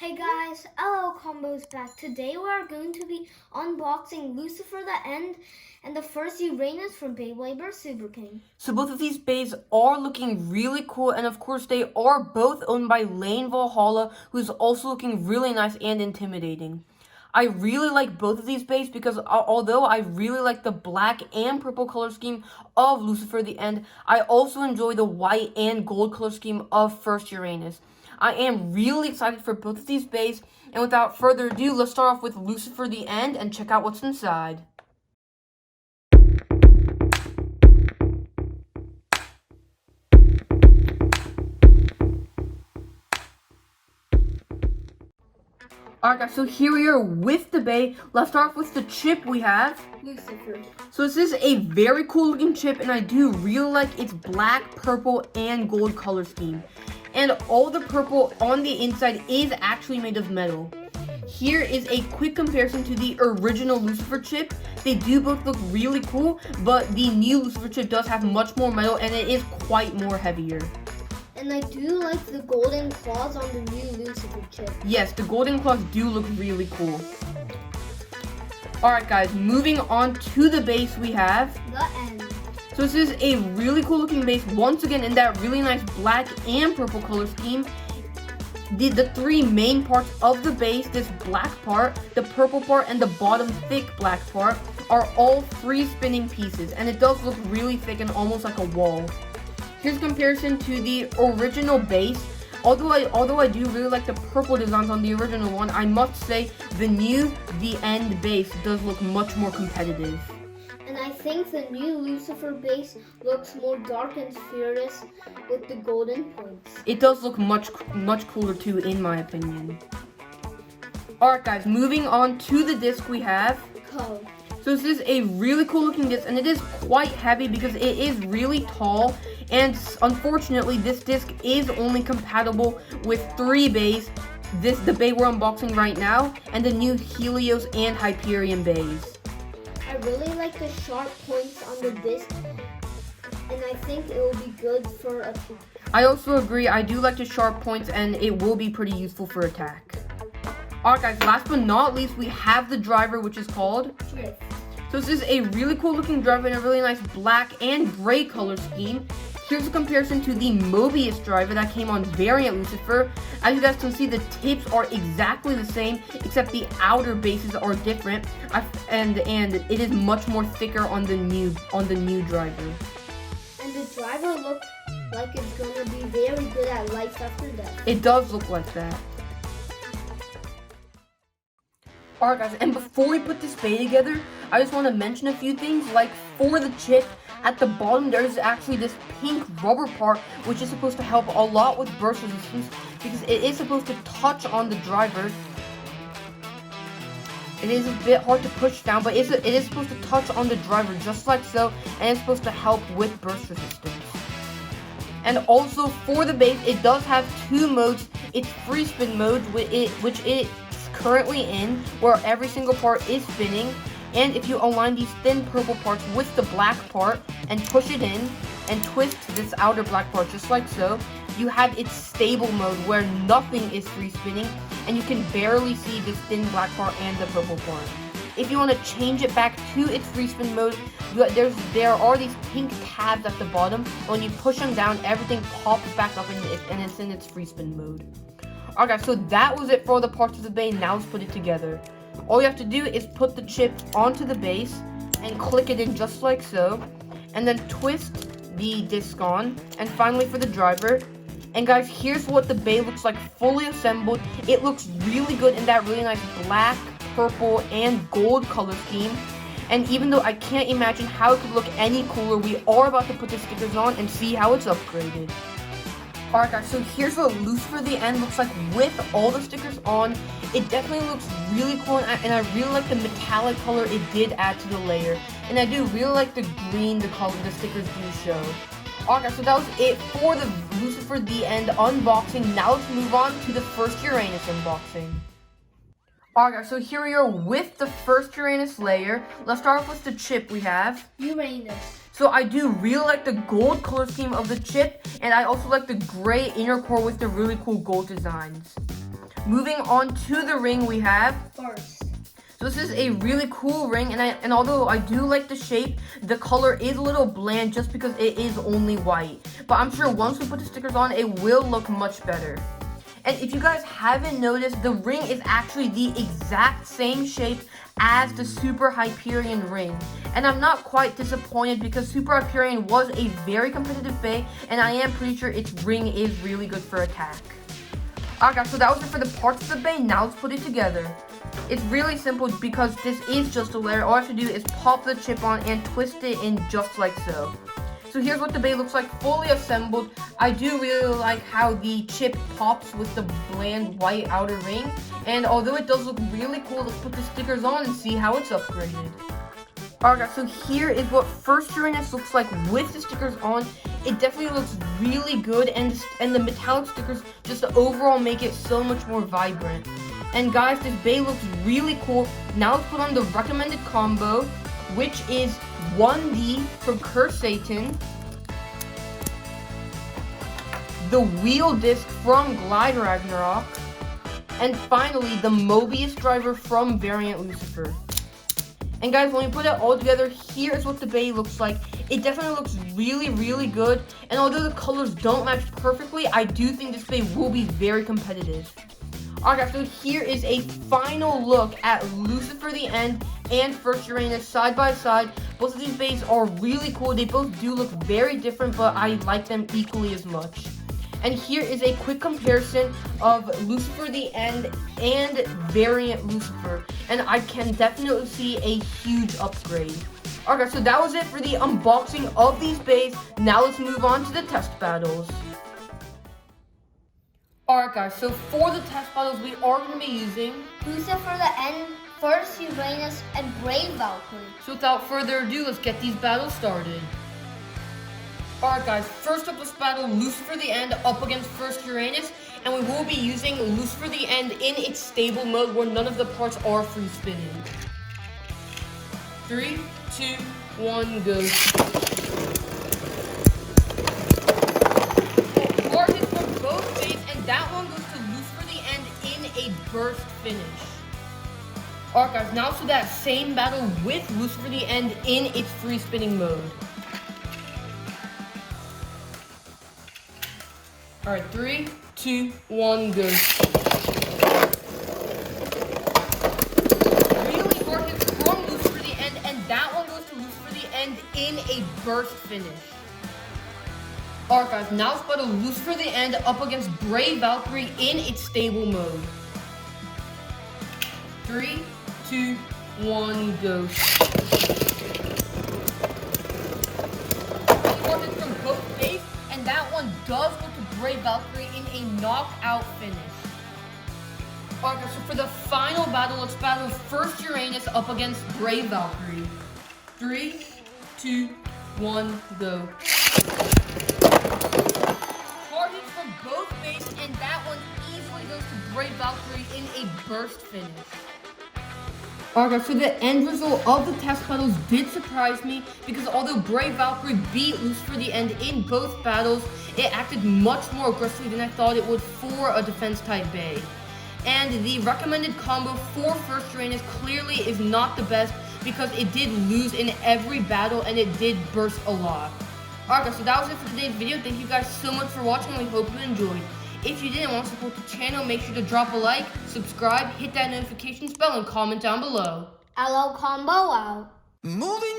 Hey guys, hello Combos back. Today we are going to be unboxing Lucifer the End and the first Uranus from Beyblade vs. Superking. So both of these bays are looking really cool, and of course they are both owned by Lane Valhalla, who's also looking really nice and intimidating. I really like both of these bays because although I really like the black and purple color scheme of Lucifer the End, I also enjoy the white and gold color scheme of First Uranus. I am really excited for both of these bays, and without further ado, let's start off with Lucifer the End and check out what's inside. Alright guys, so here we are with the bay. Let's start off with the chip we have. Lucifer. So this is a very cool looking chip, and I do really like its black, purple, and gold color scheme. And all the purple on the inside is actually made of metal. Here is a quick comparison to the original Lucifer chip. They do both look really cool, but the new Lucifer chip does have much more metal and it is quite more heavier. And I do like the golden claws on the new Lucifer chip. Yes, the golden claws do look really cool. Alright guys, moving on to the base we have. The End. So this is a really cool looking base, once again in that really nice black and purple color scheme. The three main parts of the base, this black part, the purple part, and the bottom thick black part, are all free spinning pieces. And it does look really thick and almost like a wall. Here's a comparison to the original base. Although I do really like the purple designs on the original one, I must say the new The End base does look much more competitive. And I think the new Lucifer base looks more dark and furious with the golden points. It does look much cooler too, in my opinion. Alright guys, moving on to the disc we have. Code. So this is a really cool looking disc, and it is quite heavy because it is really tall. And unfortunately, this disc is only compatible with 3 bays. The bay we're unboxing right now, and the new Helios and Hyperion bays. I really like the sharp points on the disc, and I think it will be good for attack. I also agree, I do like the sharp points, and it will be pretty useful for attack. Alright guys, last but not least, we have the driver, which is called Drift. So this is a really cool looking driver in a really nice black and gray color scheme. Here's a comparison to the Mobius driver that came on variant Lucifer. As you guys can see, the tips are exactly the same, except the outer bases are different, and it is much more thicker on the new driver. And the driver looks like it's gonna be very good at life after death. It does look like that. Alright guys, and before we put this bay together, I just want to mention a few things. Like for the chip, at the bottom there's actually this pink rubber part, which is supposed to help a lot with burst resistance because it is supposed to touch on the driver. It is a bit hard to push down, but it is supposed to touch on the driver just like so, and it's supposed to help with burst resistance. And also for the base, it does have 2 modes. It's free spin mode, which it's currently in, where every single part is spinning. And if you align these thin purple parts with the black part and push it in and twist this outer black part just like so, you have its stable mode where nothing is free spinning and you can barely see this thin black part and the purple part. If you want to change it back to its free spin mode, there are these pink tabs at the bottom. When you push them down, everything pops back up and it's in its free spin mode. Alright guys, so that was it for the parts of the bay. Now let's put it together. All you have to do is put the chip onto the base and click it in just like so, and then twist the disc on. And finally for the driver. And guys, here's what the bay looks like fully assembled. It looks really good in that really nice black, purple, and gold color scheme. And even though I can't imagine how it could look any cooler, we are about to put the stickers on and see how it's upgraded. Alright guys, so here's what Lucifer the End looks like with all the stickers on. It definitely looks really cool, and I really like the metallic color it did add to the layer. And I do really like the green the color the stickers do show. Alright guys, so that was it for the Lucifer the End unboxing. Now let's move on to the first Uranus unboxing. Alright guys, so here we are with the first Uranus layer. Let's start off with the chip we have. Uranus. So I do really like the gold color scheme of the chip, and I also like the gray inner core with the really cool gold designs. moving on to the ring we have. First. So this is a really cool ring, and although I do like the shape, the color is a little bland just because it is only white. But I'm sure once we put the stickers on, it will look much better. And if you guys haven't noticed, the ring is actually the exact same shape as the Super Hyperion ring. And I'm not quite disappointed because Super Hyperion was a very competitive bay, and I am pretty sure its ring is really good for attack. Alright guys, so that was it for the parts of the bay. Now let's put it together. It's really simple because this is just a layer. All I have to do is pop the chip on and twist it in just like so. So here's what the bay looks like fully assembled. I do really like how the chip pops with the bland white outer ring. And although it does look really cool, let's put the stickers on and see how it's upgraded. Alright guys, so here is what first Uranus looks like with the stickers on. It definitely looks really good, and the metallic stickers just overall make it so much more vibrant. And guys, this bay looks really cool. Now let's put on the recommended combo, which is 1D from Curse Satan, the wheel disc from Glide Ragnarok, and finally the Mobius driver from Variant Lucifer. And guys, when we put it all together, here is what the bay looks like. It definitely looks really, really good. And although the colors don't match perfectly, I do think this bay will be very competitive. Alright guys, so here is a final look at Lucifer the End and First Uranus side by side. Both of these bays are really cool. They both do look very different, but I like them equally as much. And here is a quick comparison of Lucifer the End and Variant Lucifer. And I can definitely see a huge upgrade. Alright guys, so that was it for the unboxing of these bays. Now let's move on to the test battles. Alright guys, so for the test battles, we are going to be using Lucifer the End, First Uranus, and Brave Valkyrie. So without further ado, let's get these battles started. Alright guys, first up, let's battle Lucifer the End up against First Uranus, and we will be using Lucifer the End in its stable mode where none of the parts are free spinning. 3, 2, 1, go. Part hits from both bays, and that one goes to Lucifer the End in a burst finish. Alright guys, now to that same battle with Lucifer the End in its free spinning mode. Alright, 3, 2, 1, go. Really hard hits from Lucifer the End, and that one goes to Lucifer the End in a burst finish. Alright guys, now let's battle Lucifer the End up against Brave Valkyrie in its stable mode. 3, 2, 1, go. Really hard hits from both bays, and that one does go to Brave Valkyrie in a knockout finish. Alright, so for the final battle, let's battle First Uranus up against Brave Valkyrie. 3, 2, 1, go. Hard hits from both bays, and that one easily goes to Brave Valkyrie in a burst finish. Alright, so the end result of the test battles did surprise me because although Brave Valkyrie beat Lucifer the End in both battles, it acted much more aggressively than I thought it would for a defense type bay. And the recommended combo for First Uranus clearly is not the best because it did lose in every battle and it did burst a lot. Alright guys, so that was it for today's video. Thank you guys so much for watching, and we hope you enjoyed. If you did and want to support the channel, make sure to drop a like, subscribe, hit that notifications bell, and comment down below. LO combo out. Movie